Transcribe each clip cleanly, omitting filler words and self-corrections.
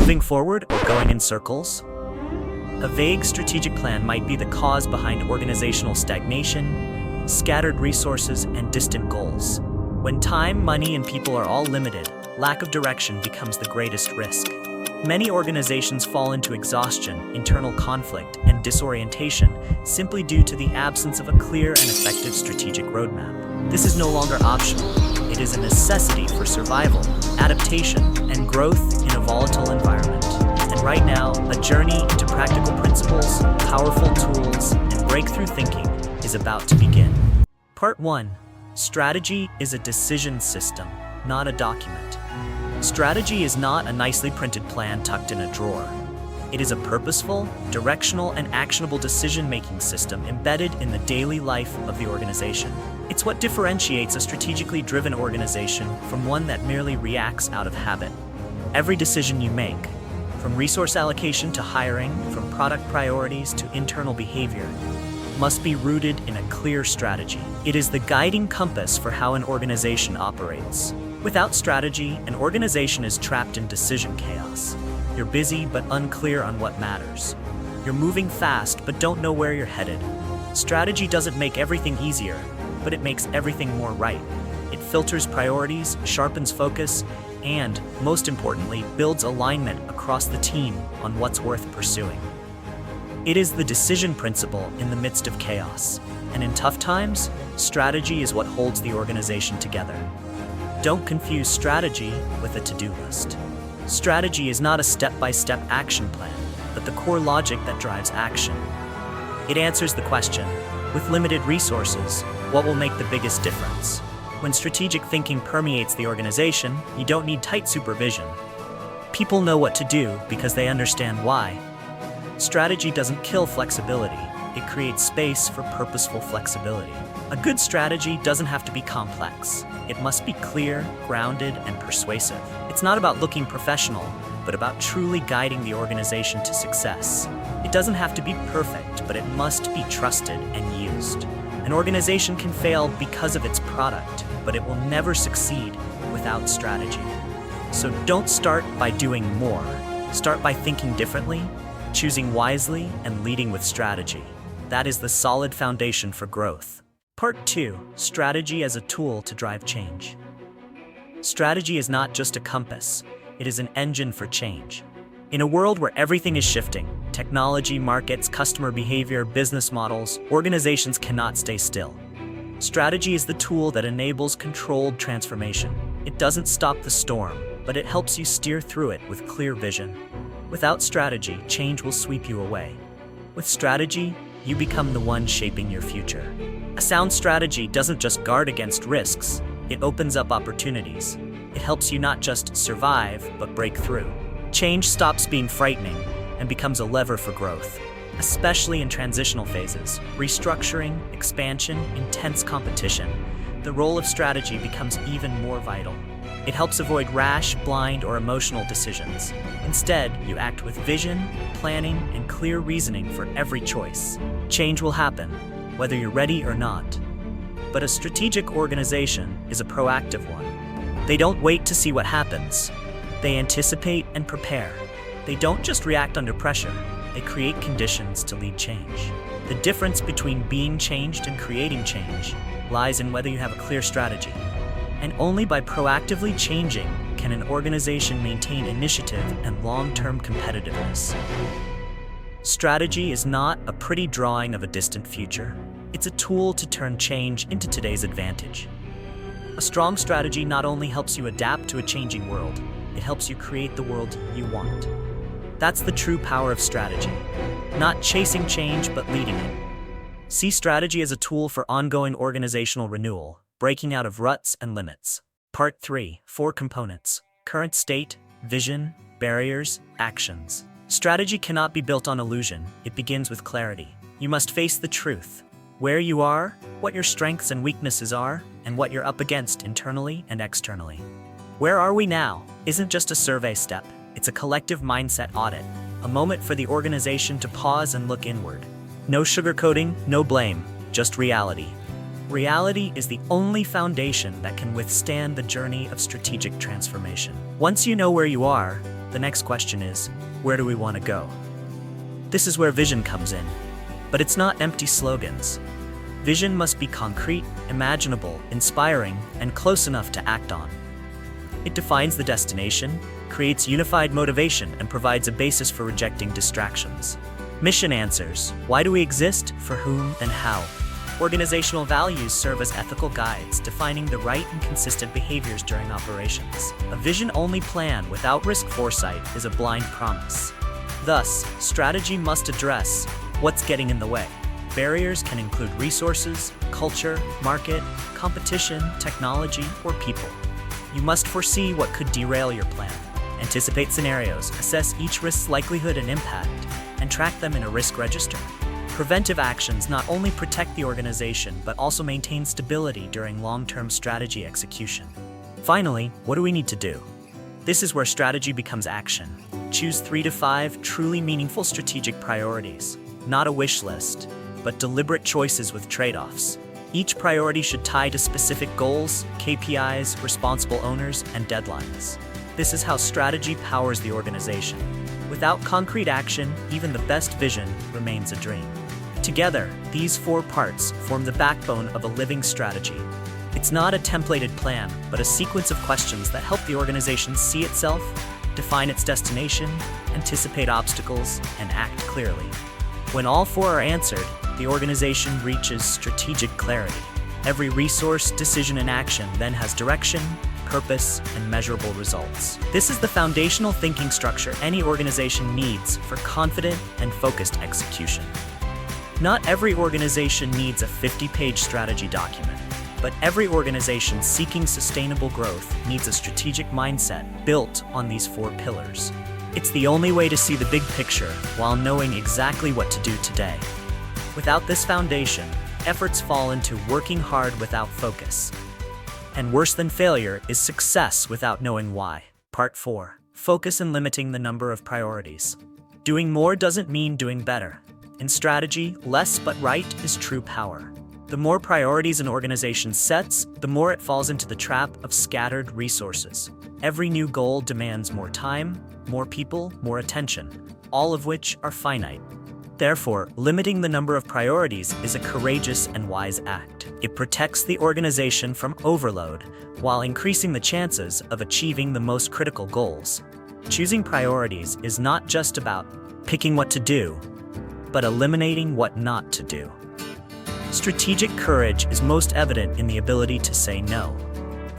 moving forward or going in circles? A vague strategic plan might be the cause behind organizational stagnation, scattered resources, and distant goals. When time, money, and people are all limited, lack of direction becomes the greatest risk. Many organizations fall into exhaustion, internal conflict, and disorientation simply due to the absence of a clear and effective strategic roadmap. This is no longer optional. It is a necessity for survival, adaptation, and growth in a volatile environment. And right now, a journey into practical principles, powerful tools, and breakthrough thinking is about to begin. Part 1. Strategy is a decision system, not a document. Strategy is not a nicely printed plan tucked in a drawer. It is a purposeful, directional, and actionable decision-making system embedded in the daily life of the organization. It's what differentiates a strategically driven organization from one that merely reacts out of habit. Every decision you make, from resource allocation to hiring, from product priorities to internal behavior, must be rooted in a clear strategy. It is the guiding compass for how an organization operates. Without strategy, an organization is trapped in decision chaos. You're busy but unclear on what matters. You're moving fast but don't know where you're headed. Strategy doesn't make everything easier, but it makes everything more right. It filters priorities, sharpens focus, and, most importantly, builds alignment across the team on what's worth pursuing. It is the decision principle in the midst of chaos, and in tough times, strategy is what holds the organization together. Don't confuse strategy with a to-do list. Strategy is not a step-by-step action plan, but the core logic that drives action. It answers the question, with limited resources, what will make the biggest difference? When strategic thinking permeates the organization, you don't need tight supervision. People know what to do because they understand why. Strategy doesn't kill flexibility, it creates space for purposeful flexibility. A good strategy doesn't have to be complex. It must be clear, grounded, and persuasive. It's not about looking professional, but about truly guiding the organization to success. It doesn't have to be perfect, but it must be trusted and used. An organization can fail because of its product, but it will never succeed without strategy. So don't start by doing more. Start by thinking differently, choosing wisely, and leading with strategy. That is the solid foundation for growth. Part 2. Strategy as a tool to drive change. Strategy is not just a compass, it is an engine for change. In a world where everything is shifting, technology, markets, customer behavior, business models, organizations cannot stay still. Strategy is the tool that enables controlled transformation. It doesn't stop the storm, but it helps you steer through it with clear vision. Without strategy, change will sweep you away. With strategy, you become the one shaping your future. A sound strategy doesn't just guard against risks, it opens up opportunities. It helps you not just survive, but break through. Change stops being frightening and becomes a lever for growth, especially in transitional phases, restructuring, expansion, intense competition. The role of strategy becomes even more vital. It helps avoid rash, blind, or emotional decisions. Instead, you act with vision, planning, and clear reasoning for every choice. Change will happen, whether you're ready or not. But a strategic organization is a proactive one. They don't wait to see what happens. They anticipate and prepare. They don't just react under pressure. They create conditions to lead change. The difference between being changed and creating change lies in whether you have a clear strategy. And only by proactively changing can an organization maintain initiative and long-term competitiveness. Strategy is not a pretty drawing of a distant future. It's a tool to turn change into today's advantage. A strong strategy not only helps you adapt to a changing world, it helps you create the world you want. That's the true power of strategy. Not chasing change, but leading it. See strategy as a tool for ongoing organizational renewal, breaking out of ruts and limits. Part 3. 4 components: current state, vision, barriers, actions. Strategy cannot be built on illusion. It begins with clarity. You must face the truth. Where you are, what your strengths and weaknesses are, and what you're up against internally and externally. Where are we now isn't just a survey step. It's a collective mindset audit, a moment for the organization to pause and look inward. No sugarcoating, no blame, just reality. Reality is the only foundation that can withstand the journey of strategic transformation. Once you know where you are, the next question is, where do we want to go? This is where vision comes in. But it's not empty slogans. Vision must be concrete, imaginable, inspiring, and close enough to act on. It defines the destination, creates unified motivation, and provides a basis for rejecting distractions. Mission answers: why do we exist, for whom, and how? Organizational values serve as ethical guides, defining the right and consistent behaviors during operations. A vision-only plan without risk foresight is a blind promise. Thus, strategy must address what's getting in the way. Barriers can include resources, culture, market, competition, technology, or people. You must foresee what could derail your plan, anticipate scenarios, assess each risk's likelihood and impact, and track them in a risk register. Preventive actions not only protect the organization but also maintain stability during long-term strategy execution. Finally, what do we need to do? This is where strategy becomes action. Choose 3 to 5 truly meaningful strategic priorities, not a wish list, but deliberate choices with trade-offs. Each priority should tie to specific goals, KPIs, responsible owners, and deadlines. This is how strategy powers the organization. Without concrete action, even the best vision remains a dream. Together, these 4 parts form the backbone of a living strategy. It's not a templated plan, but a sequence of questions that help the organization see itself, define its destination, anticipate obstacles, and act clearly. When all 4 are answered, the organization reaches strategic clarity. Every resource, decision, and action then has direction, purpose, and measurable results. This is the foundational thinking structure any organization needs for confident and focused execution. Not every organization needs a 50-page strategy document, but every organization seeking sustainable growth needs a strategic mindset built on these 4 pillars. It's the only way to see the big picture while knowing exactly what to do today. Without this foundation, efforts fall into working hard without focus. And worse than failure is success without knowing why. Part 4. Focus and limiting the number of priorities. Doing more doesn't mean doing better. In strategy, less but right is true power. The more priorities an organization sets, the more it falls into the trap of scattered resources. Every new goal demands more time, more people, more attention, all of which are finite. Therefore, limiting the number of priorities is a courageous and wise act. It protects the organization from overload while increasing the chances of achieving the most critical goals. Choosing priorities is not just about picking what to do, but eliminating what not to do. Strategic courage is most evident in the ability to say no.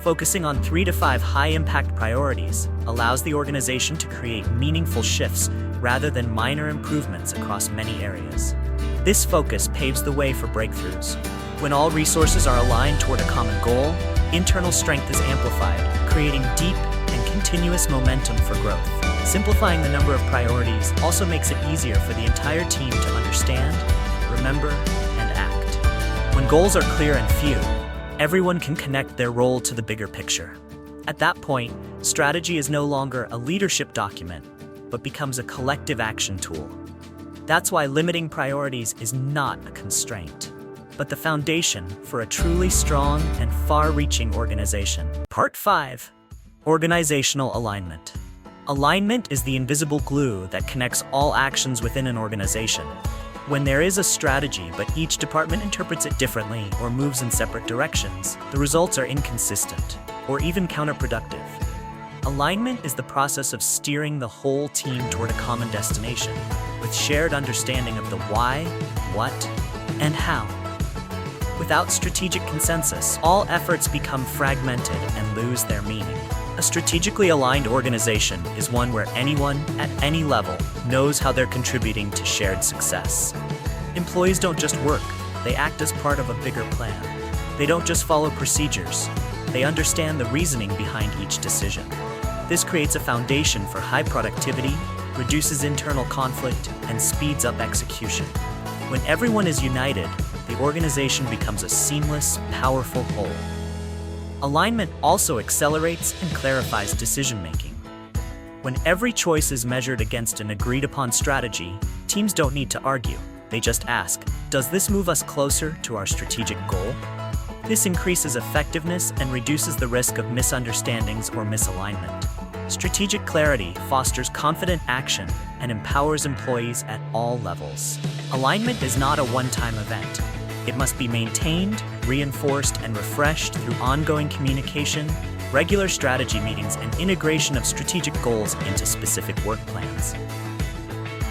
Focusing on 3 to 5 high-impact priorities allows the organization to create meaningful shifts rather than minor improvements across many areas. This focus paves the way for breakthroughs. When all resources are aligned toward a common goal, internal strength is amplified, creating deep and continuous momentum for growth. Simplifying the number of priorities also makes it easier for the entire team to understand, remember, and act. When goals are clear and few, everyone can connect their role to the bigger picture. At that point, strategy is no longer a leadership document, but becomes a collective action tool. That's why limiting priorities is not a constraint, but the foundation for a truly strong and far-reaching organization. Part 5. Organizational alignment. Alignment is the invisible glue that connects all actions within an organization. When there is a strategy but each department interprets it differently or moves in separate directions, the results are inconsistent or even counterproductive. Alignment is the process of steering the whole team toward a common destination, with shared understanding of the why, what, and how. Without strategic consensus, all efforts become fragmented and lose their meaning. A strategically aligned organization is one where anyone, at any level, knows how they're contributing to shared success. Employees don't just work, they act as part of a bigger plan. They don't just follow procedures, they understand the reasoning behind each decision. This creates a foundation for high productivity, reduces internal conflict, and speeds up execution. When everyone is united, the organization becomes a seamless, powerful whole. Alignment also accelerates and clarifies decision-making. When every choice is measured against an agreed-upon strategy, teams don't need to argue. They just ask, does this move us closer to our strategic goal? This increases effectiveness and reduces the risk of misunderstandings or misalignment. Strategic clarity fosters confident action and empowers employees at all levels. Alignment is not a one-time event. It must be maintained, reinforced, and refreshed through ongoing communication, regular strategy meetings, and integration of strategic goals into specific work plans.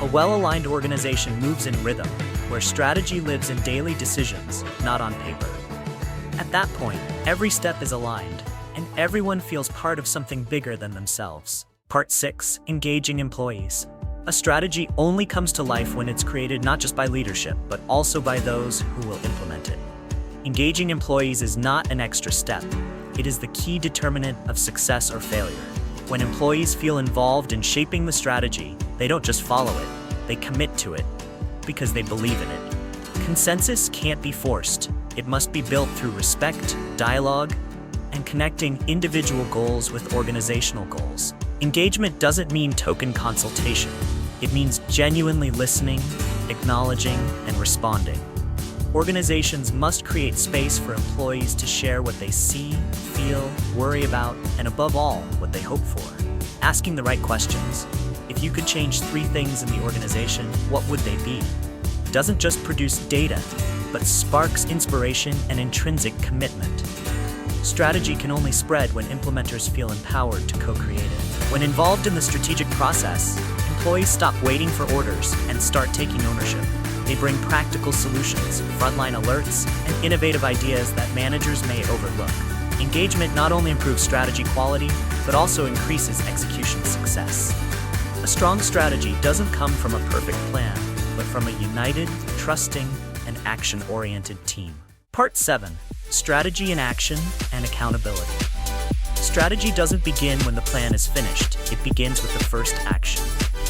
A well-aligned organization moves in rhythm, where strategy lives in daily decisions, not on paper. At that point, every step is aligned, and everyone feels part of something bigger than themselves. Part 6. Engaging employees. A strategy only comes to life when it's created not just by leadership, but also by those who will implement it. Engaging employees is not an extra step. It is the key determinant of success or failure. When employees feel involved in shaping the strategy, they don't just follow it, they commit to it because they believe in it. Consensus can't be forced. It must be built through respect, dialogue, and connecting individual goals with organizational goals. Engagement doesn't mean token consultation. It means genuinely listening, acknowledging, and responding. Organizations must create space for employees to share what they see, feel, worry about, and above all, what they hope for. Asking the right questions. If you could change 3 things in the organization, what would they be? Doesn't just produce data, but sparks inspiration and intrinsic commitment. Strategy can only spread when implementers feel empowered to co-create it. When involved in the strategic process, employees stop waiting for orders and start taking ownership. They bring practical solutions, frontline alerts, and innovative ideas that managers may overlook. Engagement not only improves strategy quality, but also increases execution success. A strong strategy doesn't come from a perfect plan, but from a united, trusting, and action-oriented team. Part 7. Strategy in action and accountability. Strategy doesn't begin when the plan is finished. It begins with the first action.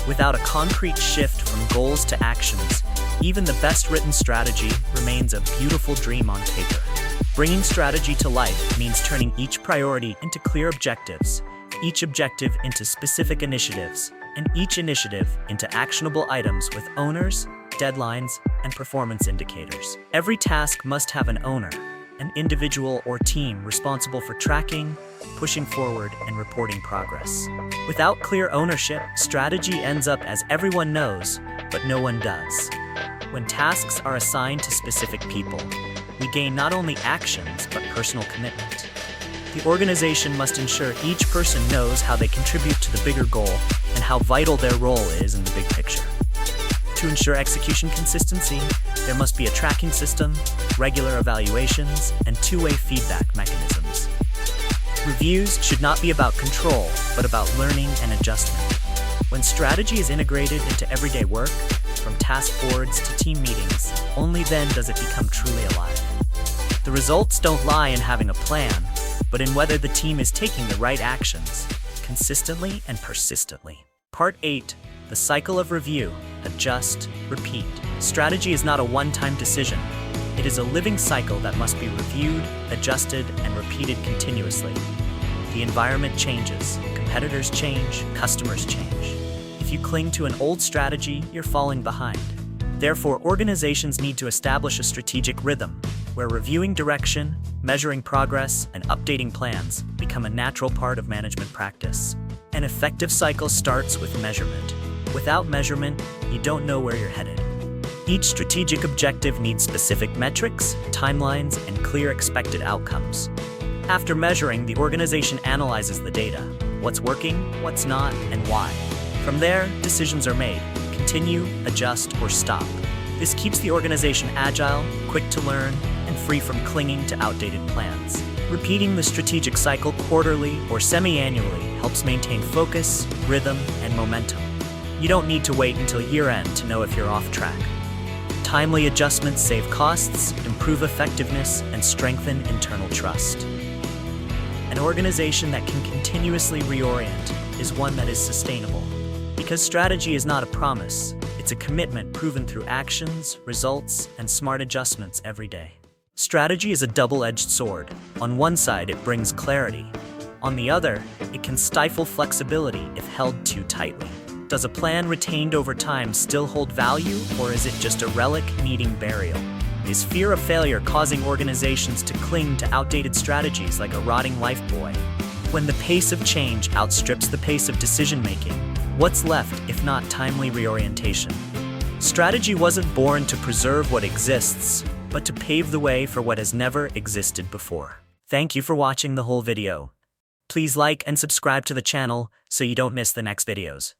Without a concrete shift from goals to actions, even the best written strategy remains a beautiful dream on paper. Bringing strategy to life means turning each priority into clear objectives, each objective into specific initiatives, and each initiative into actionable items with owners, deadlines, and performance indicators. Every task must have an owner, an individual or team responsible for tracking, pushing forward, and reporting progress. Without clear ownership, strategy ends up as everyone knows, but no one does. When tasks are assigned to specific people, we gain not only actions, but personal commitment. The organization must ensure each person knows how they contribute to the bigger goal and how vital their role is in the big picture. To ensure execution consistency, there must be a tracking system, regular evaluations, and two-way feedback mechanisms. Reviews should not be about control, but about learning and adjustment. When strategy is integrated into everyday work, from task boards to team meetings, only then does it become truly alive. The results don't lie in having a plan, but in whether the team is taking the right actions, consistently and persistently. Part 8. The cycle of review, adjust, repeat. Strategy is not a one-time decision. It is a living cycle that must be reviewed, adjusted, and repeated continuously. The environment changes, competitors change, customers change. If you cling to an old strategy, you're falling behind. Therefore, organizations need to establish a strategic rhythm, where reviewing direction, measuring progress, and updating plans become a natural part of management practice. An effective cycle starts with measurement. Without measurement, you don't know where you're headed. Each strategic objective needs specific metrics, timelines, and clear expected outcomes. After measuring, the organization analyzes the data, what's working, what's not, and why. From there, decisions are made: continue, adjust, or stop. This keeps the organization agile, quick to learn, and free from clinging to outdated plans. Repeating the strategic cycle quarterly or semi-annually helps maintain focus, rhythm, and momentum. You don't need to wait until year-end to know if you're off track. Timely adjustments save costs, improve effectiveness, and strengthen internal trust. An organization that can continuously reorient is one that is sustainable. Because strategy is not a promise, it's a commitment proven through actions, results, and smart adjustments every day. Strategy is a double-edged sword. On one side, it brings clarity. On the other, it can stifle flexibility if held too tightly. Does a plan retained over time still hold value, or is it just a relic needing burial? Is fear of failure causing organizations to cling to outdated strategies like a rotting lifebuoy? When the pace of change outstrips the pace of decision-making, what's left if not timely reorientation? Strategy wasn't born to preserve what exists, but to pave the way for what has never existed before. Thank you for watching the whole video. Please like and subscribe to the channel so you don't miss the next videos.